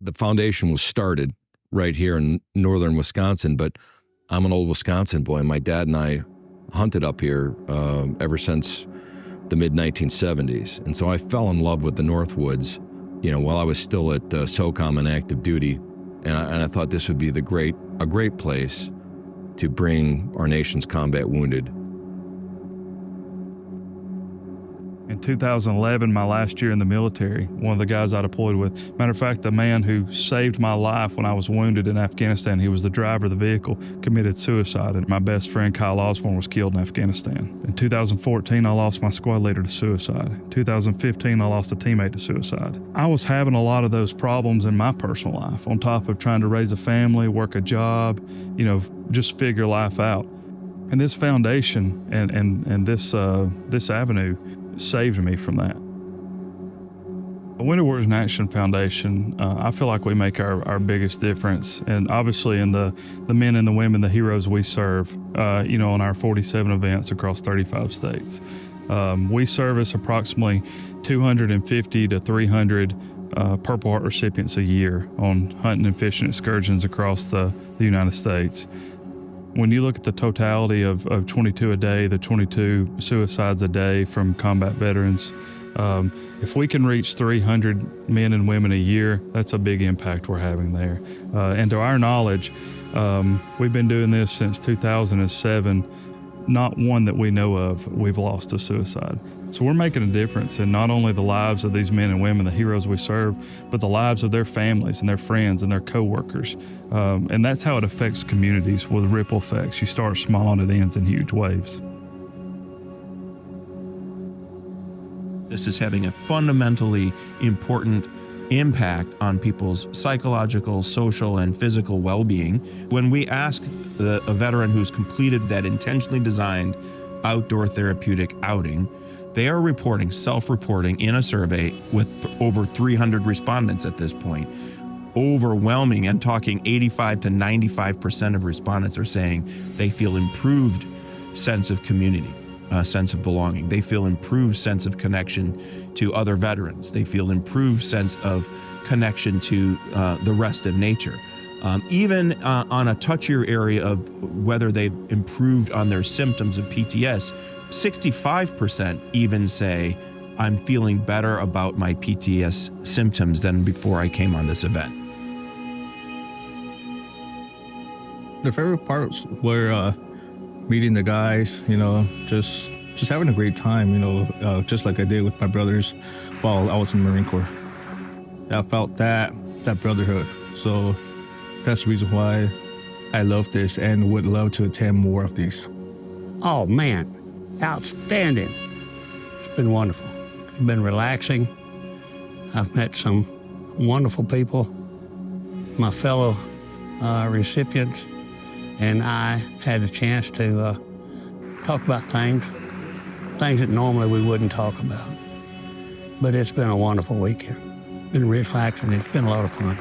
the foundation was started right here in northern Wisconsin, but I'm an old Wisconsin boy. My dad and I hunted up here ever since the mid-1970s. And so I fell in love with the Northwoods, while I was still at SOCOM and active duty. And I thought this would be a great place to bring our nation's combat wounded. In 2011, my last year in the military, one of the guys I deployed with, matter of fact, the man who saved my life when I was wounded in Afghanistan, he was the driver of the vehicle, committed suicide. And my best friend, Kyle Osborne, was killed in Afghanistan. In 2014, I lost my squad leader to suicide. In 2015, I lost a teammate to suicide. I was having a lot of those problems in my personal life, on top of trying to raise a family, work a job, just figure life out. And this foundation and this avenue saved me from that. The Wounded Warriors in Action Foundation, I feel like we make our biggest difference, and obviously in the men and the women, the heroes we serve, on our 47 events across 35 states. We service approximately 250 to 300 Purple Heart recipients a year on hunting and fishing excursions across the United States. When you look at the totality of 22 a day, the 22 suicides a day from combat veterans, if we can reach 300 men and women a year, that's a big impact we're having there. And to our knowledge, we've been doing this since 2007. Not one that we know of we've lost to suicide. So we're making a difference in not only the lives of these men and women, the heroes we serve, but the lives of their families and their friends and their coworkers. And that's how it affects communities with ripple effects. You start small and it ends in huge waves. This is having a fundamentally important impact on people's psychological, social, and physical well-being. When we ask a veteran who's completed that intentionally designed outdoor therapeutic outing, they are reporting, self-reporting in a survey with over 300 respondents at this point. Overwhelming, and talking 85 to 95% of respondents are saying they feel improved sense of community, sense of belonging. They feel improved sense of connection to other veterans. They feel improved sense of connection to the rest of nature. Even on a touchier area of whether they've improved on their symptoms of PTS, 65% even say, I'm feeling better about my PTS symptoms than before I came on this event. The favorite parts were meeting the guys, just having a great time, just like I did with my brothers while I was in the Marine Corps. I felt that brotherhood. So that's the reason why I love this and would love to attend more of these. Oh man, outstanding. It's been wonderful. It's been relaxing. I've met some wonderful people, my fellow recipients, and I had a chance to talk about things that normally we wouldn't talk about. But it's been a wonderful weekend. It's been relaxing. It's been a lot of fun.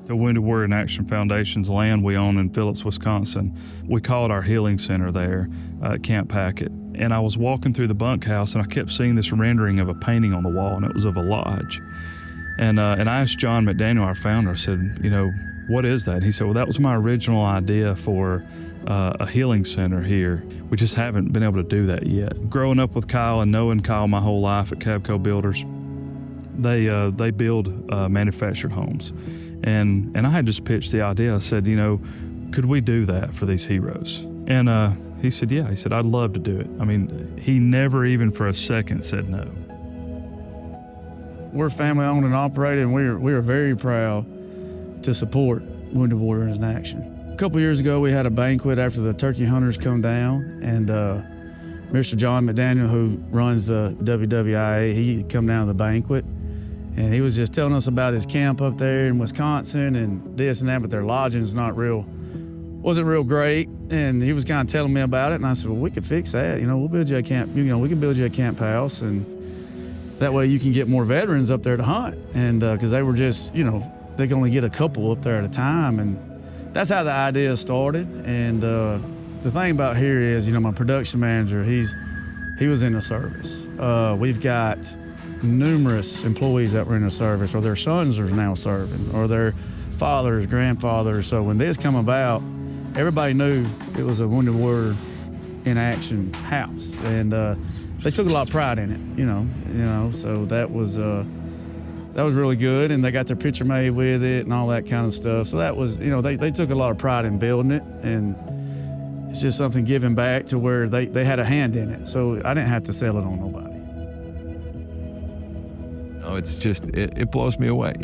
The Wounded Warrior in Action Foundation's land we own in Phillips, Wisconsin. We call it our healing center there at Camp Packet. And I was walking through the bunkhouse and I kept seeing this rendering of a painting on the wall, and it was of a lodge. And I asked John McDaniel, our founder, I said, what is that? And he said, well, that was my original idea for a healing center here. We just haven't been able to do that yet. Growing up with Kyle and knowing Kyle my whole life at Cabco Builders, they build manufactured homes. And I had just pitched the idea. I said, could we do that for these heroes? And he said, yeah. He said, I'd love to do it. I mean, he never even for a second said no. We're family owned and operated, and we are very proud to support Wounded Warriors in Action. A couple years ago, we had a banquet after the turkey hunters come down, and Mr. John McDaniel, who runs the Wwia, he come down to the banquet, and he was just telling us about his camp up there in Wisconsin and this and that, but their lodging's wasn't real great, and he was kind of telling me about it, and I said, well, we could fix that. We'll build you a camp. We can build you a camp house, and that way you can get more veterans up there to hunt. And because they were just, they can only get a couple up there at a time, and that's how the idea started. And the thing about here is, my production manager, he was in the service. We've got numerous employees that were in the service, or their sons are now serving, or their fathers, grandfathers. So when this come about, everybody knew it was a Wounded Warrior in Action house, and they took a lot of pride in it. You know. So that was really good, and they got their picture made with it and all that kind of stuff. So that was, they took a lot of pride in building it, and it's just something giving back to where they had a hand in it. So I didn't have to sell it on nobody. No, it's just, it blows me away.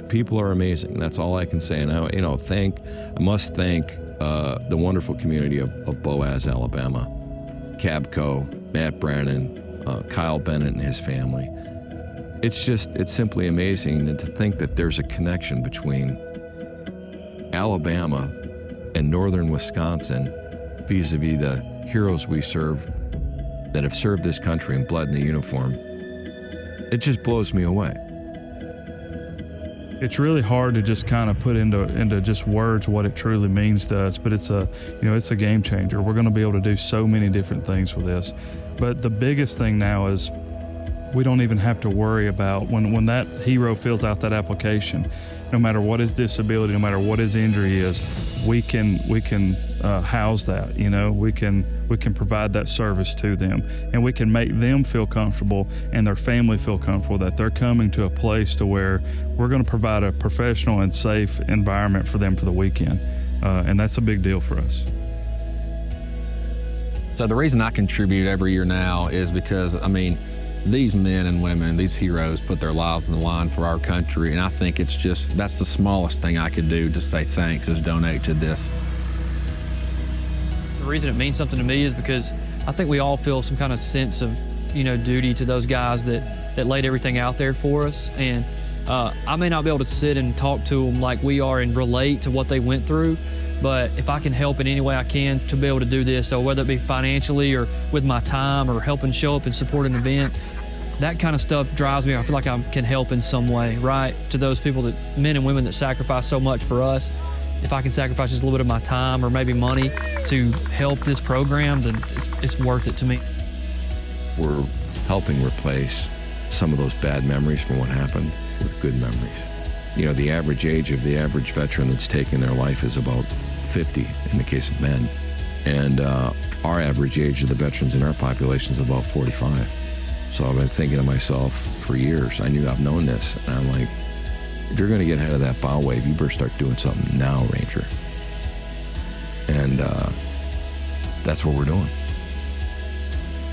People are amazing. That's all I can say. And I must thank the wonderful community of Boaz, Alabama, Cabco, Matt Brannon, Kyle Bennett and his family. It's simply amazing to think that there's a connection between Alabama and northern Wisconsin vis-a-vis the heroes we serve that have served this country and bled in the uniform. It just blows me away. It's really hard to just kind of put into just words what it truly means to us, but it's a game changer. We're going to be able to do so many different things with this. But the biggest thing now is we don't even have to worry about when that hero fills out that application, no matter what his disability, no matter what his injury is, we can house that. We can provide that service to them, and we can make them feel comfortable and their family feel comfortable that they're coming to a place to where we're going to provide a professional and safe environment for them for the weekend, and that's a big deal for us. So the reason I contribute every year now is because, these men and women, these heroes put their lives on the line for our country, and I think that's the smallest thing I could do to say thanks is donate to this. The reason it means something to me is because I think we all feel some kind of sense of, duty to those guys that laid everything out there for us. And I may not be able to sit and talk to them like we are and relate to what they went through, but if I can help in any way I can to be able to do this, so whether it be financially or with my time or helping show up and support an event, that kind of stuff drives me. I feel like I can help in some way, right? To those people, men and women that sacrifice so much for us. If I can sacrifice just a little bit of my time or maybe money to help this program, then it's worth it to me. We're helping replace some of those bad memories from what happened with good memories. The average age of the average veteran that's taken their life is about 50 in the case of men. And our average age of the veterans in our population is about 45. So I've been thinking to myself for years, I've known this, and I'm like, if you're going to get ahead of that bow wave, you better start doing something now, Ranger. And that's what we're doing.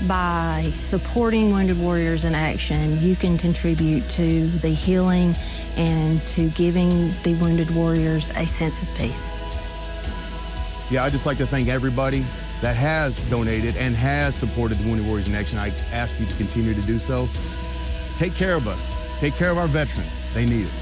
By supporting Wounded Warriors in Action, you can contribute to the healing and to giving the Wounded Warriors a sense of peace. Yeah, I'd just like to thank everybody that has donated and has supported the Wounded Warriors in Action. I ask you to continue to do so. Take care of us. Take care of our veterans. They need it.